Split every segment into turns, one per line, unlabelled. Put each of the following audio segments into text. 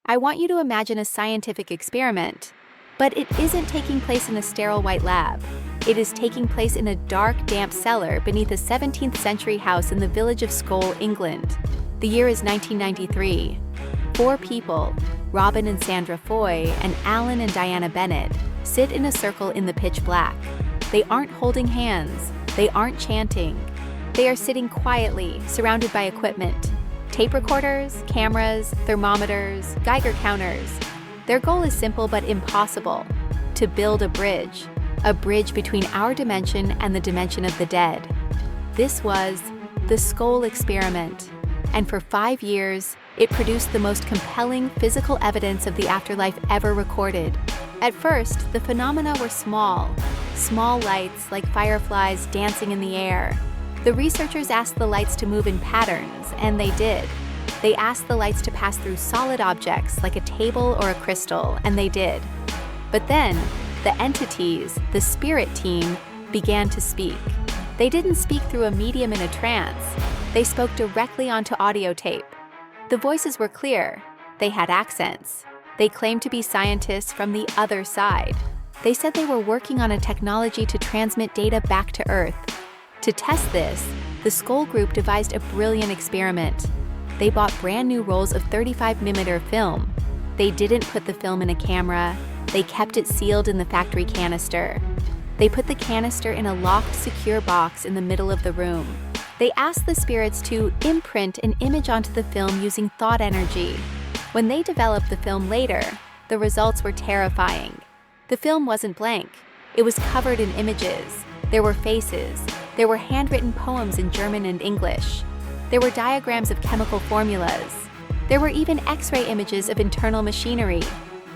I want you to imagine a scientific experiment, but it isn't taking place in a sterile white lab. It is taking place in a dark, damp cellar beneath a 17th century house in the village of Scole, England. The year is 1993. 4 people, Robin and Sandra Foy and Alan and Diana Bennett, sit in a circle in the pitch black. They aren't holding hands. They aren't chanting. They are sitting quietly, surrounded by equipment. Tape recorders, cameras, thermometers, Geiger counters. Their goal is simple but impossible: to build a bridge between our dimension and the dimension of the dead. This was the Scole Experiment, and for 5 years, it produced the most compelling physical evidence of the afterlife ever recorded. At first, the phenomena were small lights like fireflies dancing in the air. The researchers asked the lights to move in patterns, and they did. They asked the lights to pass through solid objects like a table or a crystal, and they did. But then, the entities, the spirit team, began to speak. They didn't speak through a medium in a trance. They spoke directly onto audio tape. The voices were clear. They had accents. They claimed to be scientists from the other side. They said they were working on a technology to transmit data back to Earth. To test this, the Scole group devised a brilliant experiment. They bought brand new rolls of 35mm film. They didn't put the film in a camera. They kept it sealed in the factory canister. They put the canister in a locked, secure box in the middle of the room. They asked the spirits to imprint an image onto the film using thought energy. When they developed the film later, the results were terrifying. The film wasn't blank. It was covered in images. There were faces. There were handwritten poems in German and English. There were diagrams of chemical formulas. There were even X-ray images of internal machinery.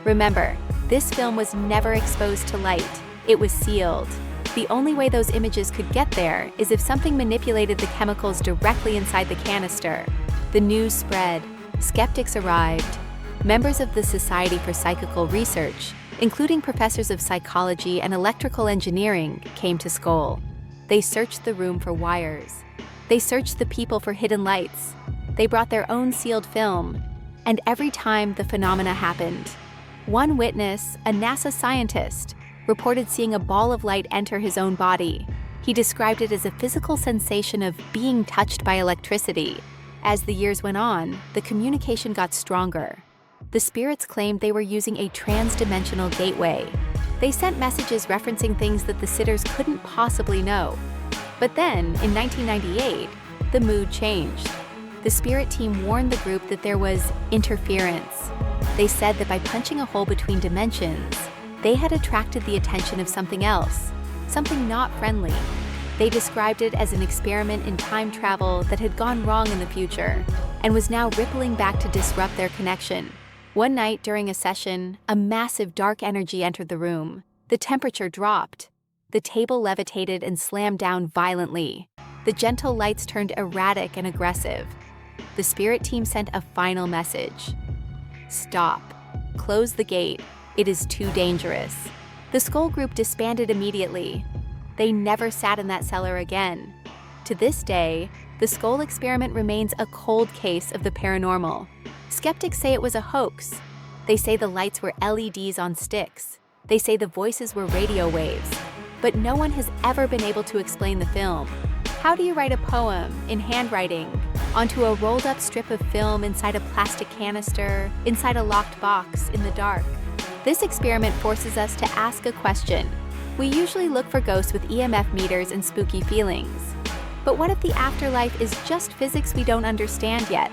Remember, this film was never exposed to light. It was sealed. The only way those images could get there is if something manipulated the chemicals directly inside the canister. The news spread. Skeptics arrived. Members of the Society for Psychical Research, including professors of psychology and electrical engineering, came to Scole. They searched the room for wires. They searched the people for hidden lights. They brought their own sealed film. And every time the phenomena happened, one witness, a NASA scientist, reported seeing a ball of light enter his own body. He described it as a physical sensation of being touched by electricity. As the years went on, the communication got stronger. The spirits claimed they were using a trans-dimensional gateway. They sent messages referencing things that the sitters couldn't possibly know. But then, in 1998, the mood changed. The spirit team warned the group that there was interference. They said that by punching a hole between dimensions, they had attracted the attention of something else, something not friendly. They described it as an experiment in time travel that had gone wrong in the future and was now rippling back to disrupt their connection. One night during a session, a massive dark energy entered the room. The temperature dropped. The table levitated and slammed down violently. The gentle lights turned erratic and aggressive. The spirit team sent a final message. Stop. Close the gate. It is too dangerous. The Scole group disbanded immediately. They never sat in that cellar again. To this day, the Scole Experiment remains a cold case of the paranormal. Skeptics say it was a hoax. They say the lights were LEDs on sticks. They say the voices were radio waves. But no one has ever been able to explain the film. How do you write a poem, in handwriting, onto a rolled-up strip of film inside a plastic canister, inside a locked box, in the dark? This experiment forces us to ask a question. We usually look for ghosts with EMF meters and spooky feelings. But what if the afterlife is just physics we don't understand yet?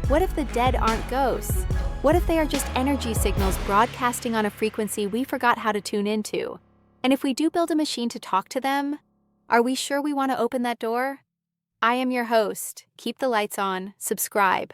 What if the dead aren't ghosts? What if they are just energy signals broadcasting on a frequency we forgot how to tune into? And if we do build a machine to talk to them, are we sure we want to open that door? I am your host. Keep the lights on, subscribe,